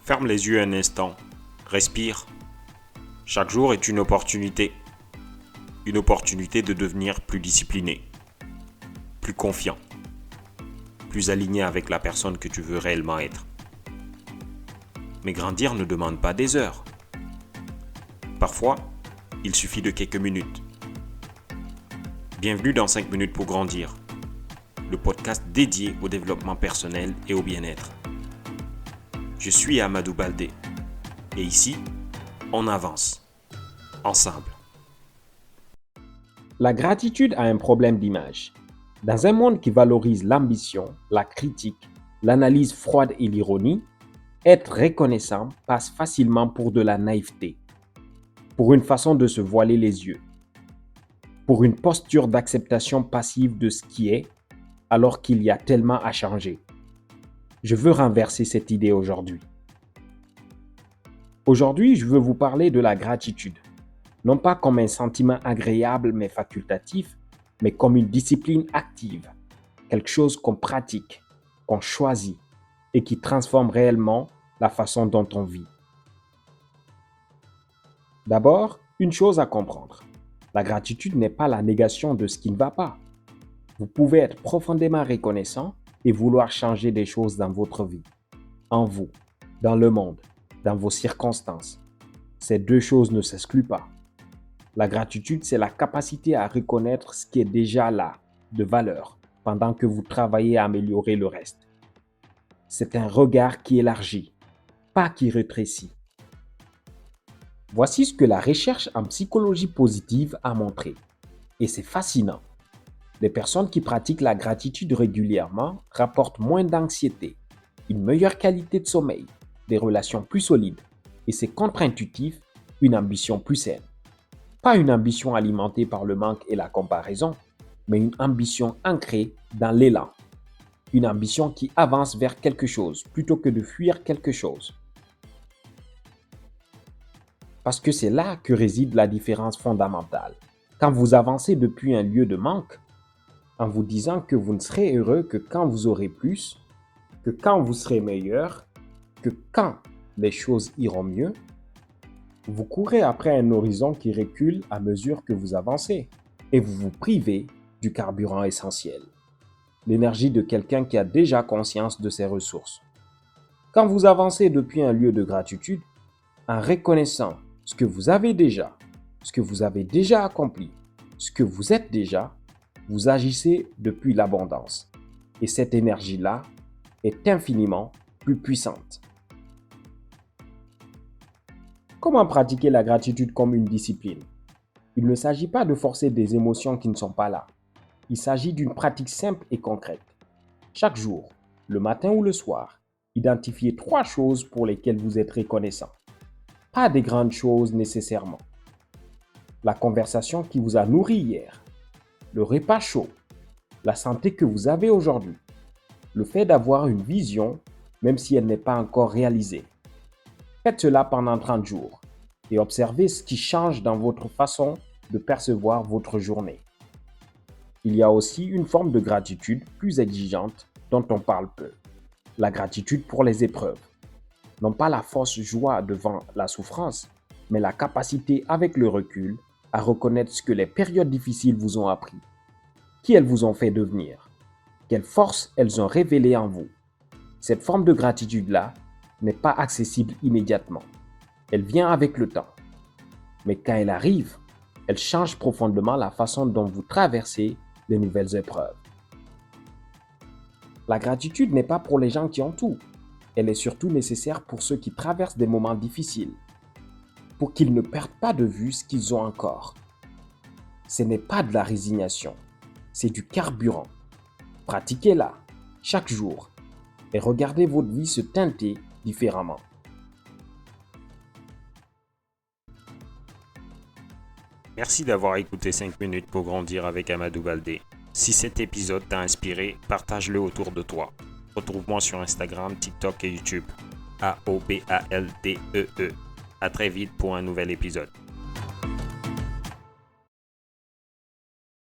Ferme les yeux un instant. Respire. Chaque jour est une opportunité. Une opportunité de devenir plus discipliné, plus confiant, plus aligné avec la personne que tu veux réellement être. Mais grandir ne demande pas des heures. Parfois, il suffit de quelques minutes. Bienvenue dans 5 minutes pour grandir, le podcast dédié au développement personnel et au bien-être. Je suis Amadou Baldé et ici, on avance, ensemble. La gratitude a un problème d'image. Dans un monde qui valorise l'ambition, la critique, l'analyse froide et l'ironie, être reconnaissant passe facilement pour de la naïveté, pour une façon de se voiler les yeux, pour une posture d'acceptation passive de ce qui est, alors qu'il y a tellement à changer. Je veux renverser cette idée aujourd'hui. Aujourd'hui, je veux vous parler de la gratitude. Non pas comme un sentiment agréable mais facultatif, mais comme une discipline active, quelque chose qu'on pratique, qu'on choisit et qui transforme réellement la façon dont on vit. D'abord, une chose à comprendre. La gratitude n'est pas la négation de ce qui ne va pas. Vous pouvez être profondément reconnaissant et vouloir changer des choses dans votre vie, en vous, dans le monde, dans vos circonstances. Ces deux choses ne s'excluent pas. La gratitude, c'est la capacité à reconnaître ce qui est déjà là, de valeur, pendant que vous travaillez à améliorer le reste. C'est un regard qui élargit, pas qui rétrécit. Voici ce que la recherche en psychologie positive a montré. Et c'est fascinant. Les personnes qui pratiquent la gratitude régulièrement rapportent moins d'anxiété, une meilleure qualité de sommeil, des relations plus solides et c'est contre-intuitif, une ambition plus saine. Pas une ambition alimentée par le manque et la comparaison, mais une ambition ancrée dans l'élan. Une ambition qui avance vers quelque chose plutôt que de fuir quelque chose. Parce que c'est là que réside la différence fondamentale. Quand vous avancez depuis un lieu de manque, en vous disant que vous ne serez heureux que quand vous aurez plus, que quand vous serez meilleur, que quand les choses iront mieux, vous courez après un horizon qui recule à mesure que vous avancez et vous vous privez du carburant essentiel, l'énergie de quelqu'un qui a déjà conscience de ses ressources. Quand vous avancez depuis un lieu de gratitude, en reconnaissant ce que vous avez déjà, ce que vous avez déjà accompli, ce que vous êtes déjà, vous agissez depuis l'abondance. Et cette énergie-là est infiniment plus puissante. Comment pratiquer la gratitude comme une discipline? Il ne s'agit pas de forcer des émotions qui ne sont pas là. Il s'agit d'une pratique simple et concrète. Chaque jour, le matin ou le soir, identifiez 3 choses pour lesquelles vous êtes reconnaissant. Pas des grandes choses nécessairement. La conversation qui vous a nourri hier, le repas chaud, la santé que vous avez aujourd'hui, le fait d'avoir une vision même si elle n'est pas encore réalisée. Faites cela pendant 30 jours et observez ce qui change dans votre façon de percevoir votre journée. Il y a aussi une forme de gratitude plus exigeante dont on parle peu. La gratitude pour les épreuves. Non pas la fausse joie devant la souffrance, mais la capacité avec le recul à reconnaître ce que les périodes difficiles vous ont appris, qui elles vous ont fait devenir, quelles forces elles ont révélées en vous. Cette forme de gratitude-là n'est pas accessible immédiatement. Elle vient avec le temps. Mais quand elle arrive, elle change profondément la façon dont vous traversez les nouvelles épreuves. La gratitude n'est pas pour les gens qui ont tout. Elle est surtout nécessaire pour ceux qui traversent des moments difficiles, pour qu'ils ne perdent pas de vue ce qu'ils ont encore. Ce n'est pas de la résignation, c'est du carburant. Pratiquez-la chaque jour et regardez votre vie se teinter différemment. Merci d'avoir écouté 5 minutes pour grandir avec Amadou Baldé. Si cet épisode t'a inspiré, partage-le autour de toi. Retrouve-moi sur Instagram, TikTok et YouTube. AOBALDEE. À très vite pour un nouvel épisode.